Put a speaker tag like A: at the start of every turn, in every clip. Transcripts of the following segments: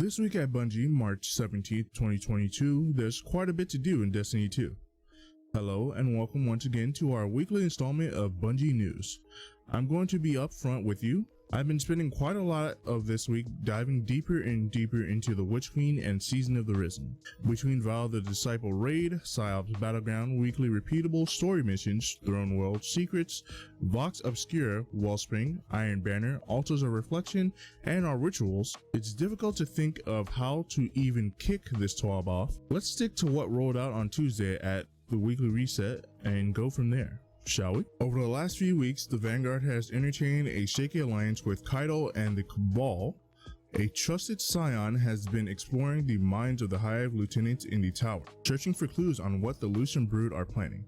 A: This week at Bungie, March 17th, 2022, there's quite a bit to do in Destiny 2. Hello and welcome once again to our weekly installment of Bungie News. I'm going to be upfront with you. I've been spending quite a lot of this week diving deeper and deeper into the Witch Queen and Season of the Risen. Between Val the Disciple Raid, PsyOps Battleground, weekly repeatable story missions, Throne World Secrets, Vox Obscura, Wellspring, Iron Banner, Altars of Reflection, and our rituals, it's difficult to think of how to even kick this TWAB off. Let's stick to what rolled out on Tuesday at the weekly reset and go from there. Shall we? Over the last few weeks, the Vanguard has entertained a shaky alliance with Kaido and the Cabal. A trusted scion has been exploring the minds of the Hive lieutenants in the tower, searching for clues on what the Lucian Brood are planning.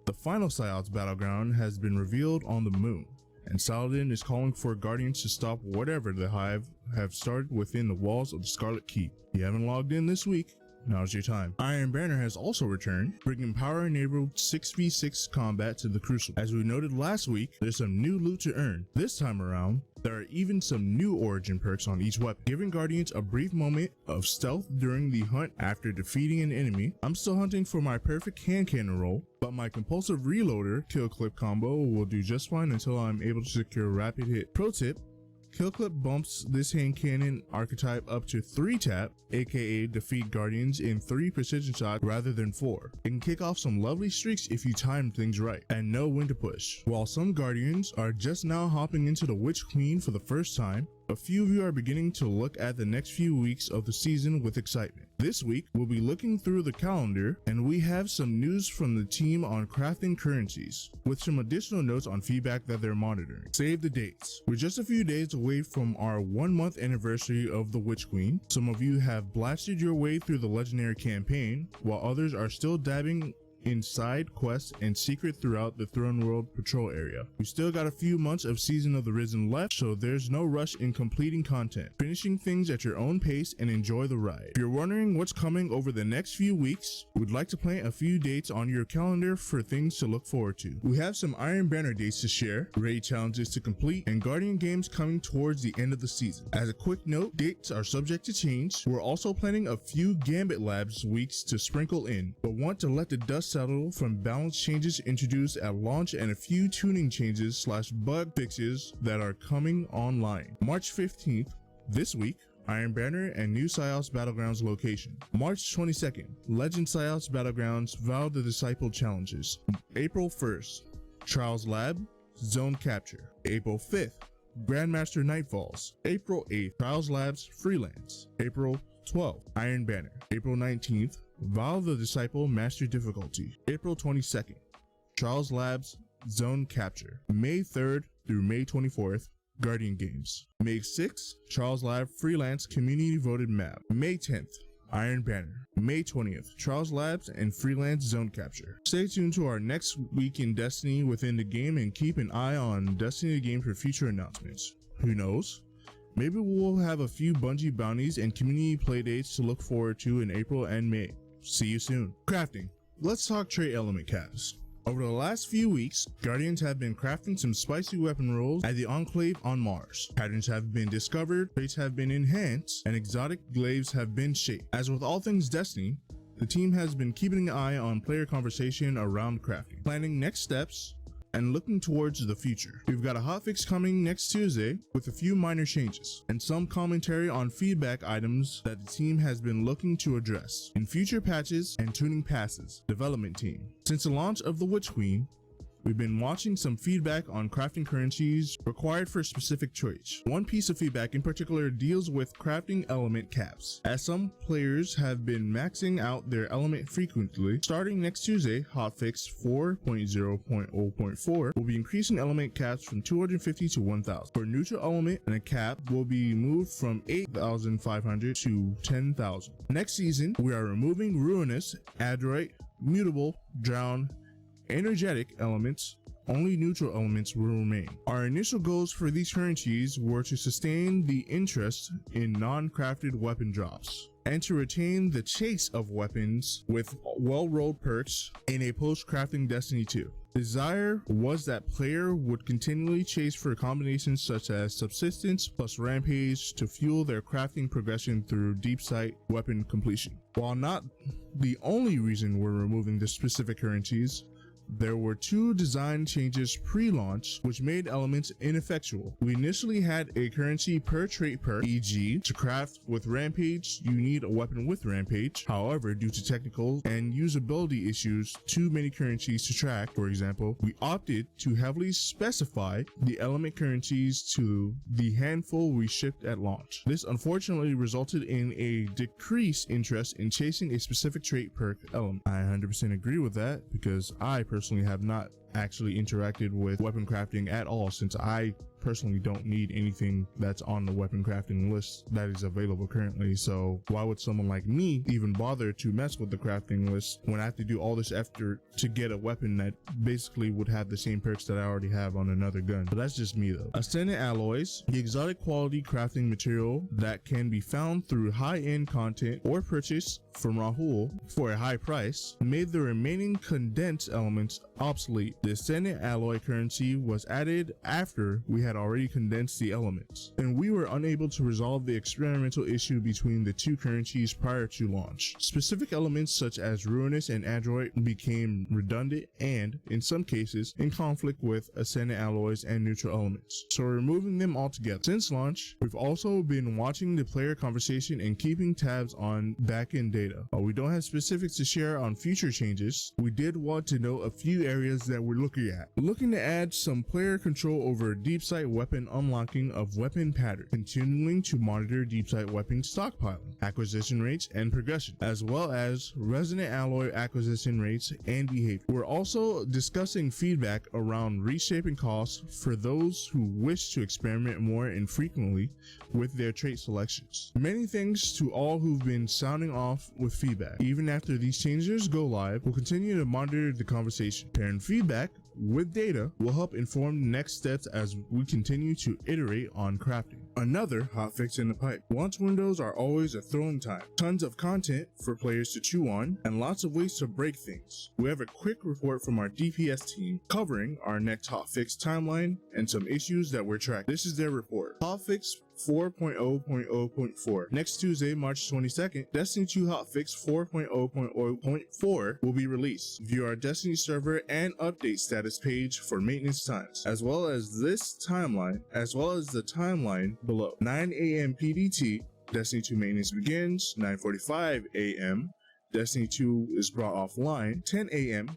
A: The final PsyOps battleground has been revealed on the moon, and Saladin is calling for Guardians to stop whatever the Hive have started within the walls of the Scarlet Keep. If you haven't logged in this week, now's your time. Iron Banner has also returned, bringing power-enabled 6v6 combat to the Crucible. As we noted last week, there's some new loot to earn. This time around, there are even some new origin perks on each weapon, giving Guardians a brief moment of stealth during the hunt after defeating an enemy. I'm still hunting for my perfect hand cannon roll, but my compulsive reloader kill clip combo will do just fine until I'm able to secure rapid hit. Pro tip: Kill clip bumps this hand cannon archetype up to 3 tap, aka defeat Guardians in 3 precision shots rather than 4. It can kick off some lovely streaks if you time things right, and know when to push. While some Guardians are just now hopping into the Witch Queen for the first time, a few of you are beginning to look at the next few weeks of the season with excitement. This week, we'll be looking through the calendar, and we have some news from the team on crafting currencies, with some additional notes on feedback that they're monitoring. Save the dates. We're just a few days away from our 1-month anniversary of the Witch Queen. Some of you have blasted your way through the legendary campaign, while others are still dabbing in side quests and secret throughout the Throne World patrol area. We still got a few months of Season of the Risen left, so there's no rush in completing content. Finishing things at your own pace and enjoy the ride. If you're wondering what's coming over the next few weeks, we'd like to plant a few dates on your calendar for things to look forward to. We have some Iron Banner dates to share, raid challenges to complete, and Guardian games coming towards the end of the season. As a quick note, dates are subject to change. We're also planning a few Gambit Labs weeks to sprinkle in, but want to let the dust settle from balance changes introduced at launch and a few tuning changes / bug fixes that are coming online. March 15th, this week, Iron Banner and new PsyOps Battlegrounds location. March 22nd, Legend PsyOps Battlegrounds Val the Disciple challenges. April 1st, Trials Lab Zone Capture. April 5th, Grandmaster Nightfalls. April 8th, Trials Labs Freelance. April 12th, Iron Banner. April 19th, Val the Disciple Master Difficulty. April 22nd, Trials Labs Zone Capture. May 3rd through May 24th, Guardian Games. May 6th, Trials Lab Freelance Community Voted Map. May 10th, Iron Banner. May 20th, Trials Labs and Freelance Zone Capture. Stay tuned to our next week in Destiny within the game and keep an eye on Destiny the Game for future announcements. Who knows? Maybe we'll have a few Bungie bounties and community playdates to look forward to in April and May. See you soon. Crafting. Let's talk trait element caps. Over the last few weeks, Guardians have been crafting some spicy weapon rolls at the Enclave on Mars. Patterns have been discovered, traits have been enhanced, and exotic glaives have been shaped. As with all things Destiny, the team has been keeping an eye on player conversation around crafting, planning next steps, and looking towards the future. We've got a hotfix coming next Tuesday with a few minor changes and some commentary on feedback items that the team has been looking to address in future patches and tuning passes. Development team. Since the launch of the Witch Queen, we've been watching some feedback on crafting currencies required for specific traits. One piece of feedback in particular deals with crafting element caps, as some players have been maxing out their element frequently. Starting next Tuesday, Hotfix 4.0.0.4 will be increasing element caps from 250 to 1,000. For neutral element, and a cap will be moved from 8,500 to 10,000. Next season, we are removing Ruinous, Adroit, Mutable, Drown, energetic elements, only neutral elements will remain. Our initial goals for these currencies were to sustain the interest in non-crafted weapon drops, and to retain the chase of weapons with well-rolled perks in a post-crafting Destiny 2. Desire was that player would continually chase for combinations such as subsistence plus rampage to fuel their crafting progression through deep sight weapon completion. While not the only reason we're removing the specific currencies, there were two design changes pre-launch which made elements ineffectual. We initially had a currency per trait perk, e.g. to craft with Rampage, you need a weapon with Rampage. However, due to technical and usability issues, too many currencies to track, for example, we opted to heavily specify the element currencies to the handful we shipped at launch. This unfortunately resulted in a decreased interest in chasing a specific trait perk element. I 100% agree with that, because I personally have not actually interacted with weapon crafting at all, since I personally don't need anything that's on the weapon crafting list that is available currently. So why would someone like me even bother to mess with the crafting list when I have to do all this effort to get a weapon that basically would have the same perks that I already have on another gun? But that's just me though. Ascendant alloys, the exotic quality crafting material that can be found through high-end content or purchase from Rahul for a high price, made the remaining condensed elements obsolete. The Ascendant alloy currency was added after we had already condensed the elements, and we were unable to resolve the experimental issue between the two currencies prior to launch. Specific elements such as Ruinous and Adroit became redundant and, in some cases, in conflict with Ascendant alloys and neutral elements, so we're removing them altogether. Since launch, we've also been watching the player conversation and keeping tabs on backend data. While we don't have specifics to share on future changes, we did want to know a few areas that we're looking at. We're looking to add some player control over deep sight weapon unlocking of weapon pattern, continuing to monitor deep sight weapon stockpiling, acquisition rates and progression, as well as resonant alloy acquisition rates and behavior. We're also discussing feedback around reshaping costs for those who wish to experiment more and frequently with their trait selections. Many thanks to all who've been sounding off with feedback. Even after these changes go live, we'll continue to monitor the conversation. Pairing feedback with data will help inform next steps as we continue to iterate on crafting. Another hotfix in the pipe. Launch windows are always a thrilling time. Tons of content for players to chew on and lots of ways to break things. We have a quick report from our DPS team covering our next hotfix timeline and some issues that we're tracking. This is their report. Hotfix 4.0.0.4. Next Tuesday, March 22nd, Destiny 2 Hotfix 4.0.0.4 will be released. View our Destiny server and update status page for maintenance times, as well as this timeline, as well as the timeline below. 9 a.m. PDT, Destiny 2 maintenance begins. 9:45 a.m. Destiny 2 is brought offline. 10 a.m.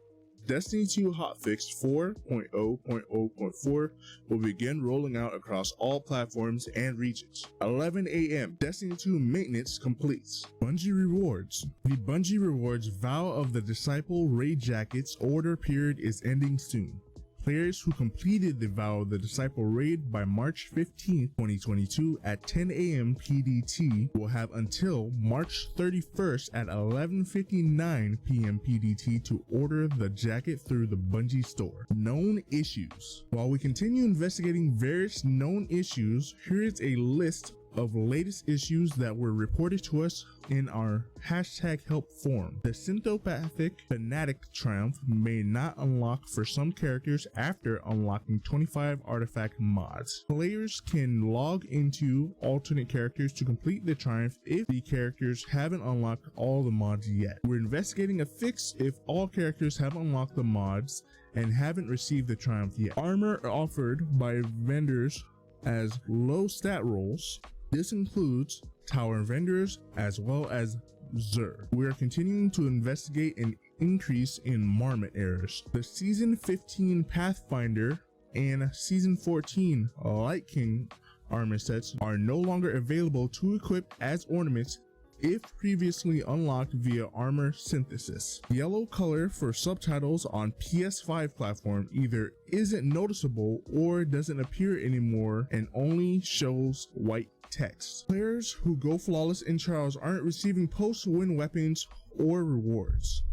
A: Destiny 2 Hotfix 4.0.0.4 will begin rolling out across all platforms and regions. 11 a.m. Destiny 2 maintenance completes. Bungie Rewards. The Bungie Rewards Vow of the Disciple raid jackets order period is ending soon. Players who completed the Vow of the Disciple raid by March 15, 2022 at 10 a.m. PDT will have until March 31st at 11:59 p.m. PDT to order the jacket through the Bungie store. Known issues. While we continue investigating various known issues, here is a list of latest issues that were reported to us in our #help forum. The Synthopathic Fanatic Triumph may not unlock for some characters after unlocking 25 artifact mods. Players can log into alternate characters to complete the Triumph if the characters haven't unlocked all the mods yet. We're investigating a fix if all characters have unlocked the mods and haven't received the Triumph yet. Armor offered by vendors as low stat rolls. This includes tower vendors as well as Xur. We are continuing to investigate an increase in Marmot errors. The Season 15 Pathfinder and Season 14 Light King armor sets are no longer available to equip as ornaments if previously unlocked via armor synthesis. Yellow color for subtitles on PS5 platform either isn't noticeable or doesn't appear anymore and only shows white text. Players who go flawless in trials aren't receiving post-win weapons or rewards.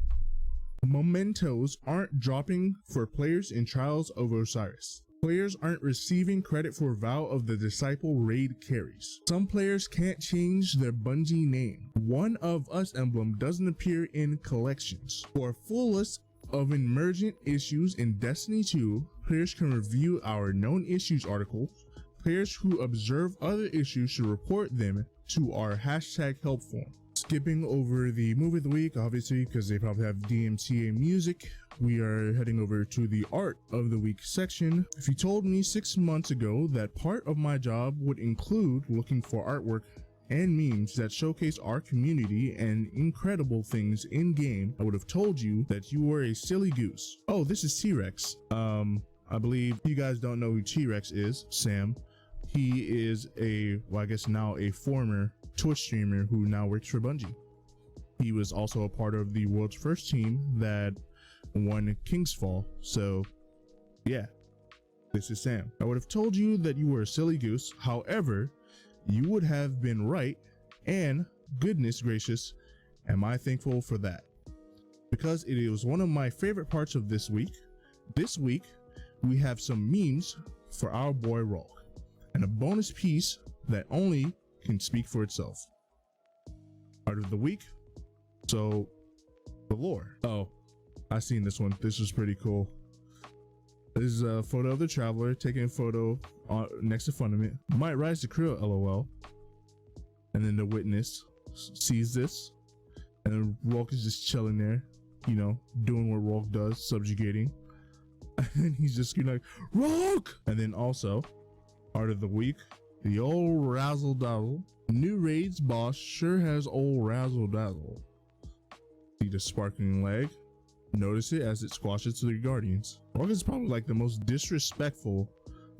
A: Mementos aren't dropping for players in Trials of Osiris. Players aren't receiving credit for Vow of the Disciple raid carries. Some players can't change their Bungie name. One of Us emblem doesn't appear in collections. For a full list of emergent issues in Destiny 2, players can review our known issues article. Players who observe other issues should report them to our hashtag help form. Skipping over the movie of the week, obviously, because they probably have DMCA music, we are heading over to the art of the week section. If you told me 6 months ago that part of my job would include looking for artwork and memes that showcase our community and incredible things in game, I would have told you that you were a silly goose. Oh, this is T-Rex. I believe you guys don't know who T-Rex is. Sam. He is well, I guess now a former Twitch streamer who now works for Bungie. He was also a part of the world's first team that won King's Fall. So yeah, this is Sam. I would have told you that you were a silly goose. However, you would have been right, and goodness gracious, am I thankful for that, because it was one of my favorite parts of this week. This week, we have some memes for our boy Rolk, and a bonus piece that only can speak for itself. Art of the week. So, the lore. Oh, I seen this one. This was pretty cool. This is a photo of the traveler taking a photo next to Fundament. Might rise to Krill, lol. And then the witness sees this, and then Rolk is just chilling there, you know, doing what Rolk does, subjugating. And he's just like, Rolk! And then also, art of the week, the old razzle dazzle. New raids boss sure has old razzle dazzle. See the sparkling leg? Notice it as it squashes to the guardians. Rolk is probably like the most disrespectful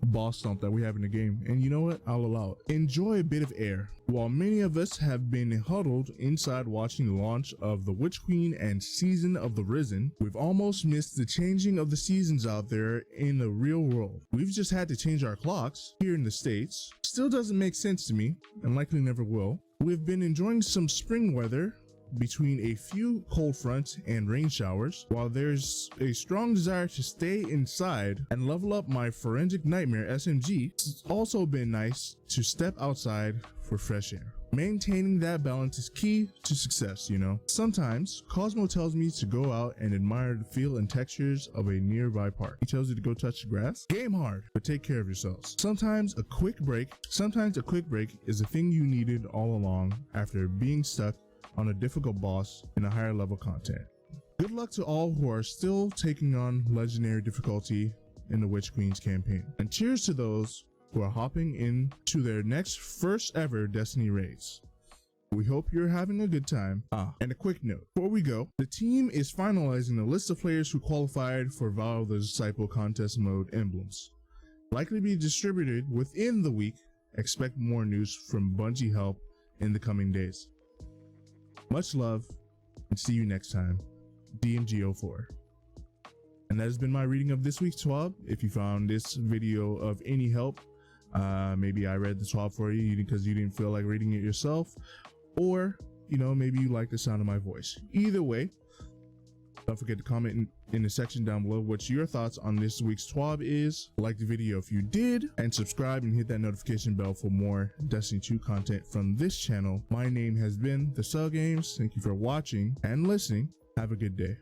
A: boss stomp that we have in the game, and you know what, I'll allow it. Enjoy a bit of air. While many of us have been huddled inside watching the launch of the Witch Queen and Season of the Risen, we've almost missed the changing of the seasons out there in the real world. We've just had to change our clocks here in the States. Still doesn't make sense to me, and likely never will. We've been enjoying some spring weather between a few cold fronts and rain showers, while there's a strong desire to stay inside and level up my forensic nightmare SMG. It's also been nice to step outside for fresh air. Maintaining that balance is key to success, you know. Sometimes Cosmo tells me to go out and admire the feel and textures of a nearby park. He tells you to go touch the grass. Game hard, but take care of yourselves. Sometimes a quick break is the thing you needed all along after being stuck on a difficult boss in a higher level content. Good luck to all who are still taking on legendary difficulty in the Witch Queen's campaign, and cheers to those who are hopping into their next first ever Destiny raids. We hope you're having a good time. And a quick note before we go, the team is finalizing the list of players who qualified for Vow of the Disciple contest mode emblems. Likely be distributed within the week. Expect more news from Bungie help in the coming days. Much love, and see you next time. DMG04. And that has been my reading of this week's TWAB. If you found this video of any help, maybe I read the TWAB for you because you didn't feel like reading it yourself, or, you know, maybe you like the sound of my voice. Either way, don't forget to comment in the section down below what your thoughts on this week's TWAB is. Like the video if you did, and subscribe and hit that notification bell for more Destiny 2 content from this channel. My name has been The Cell Games. Thank you for watching and listening. Have a good day.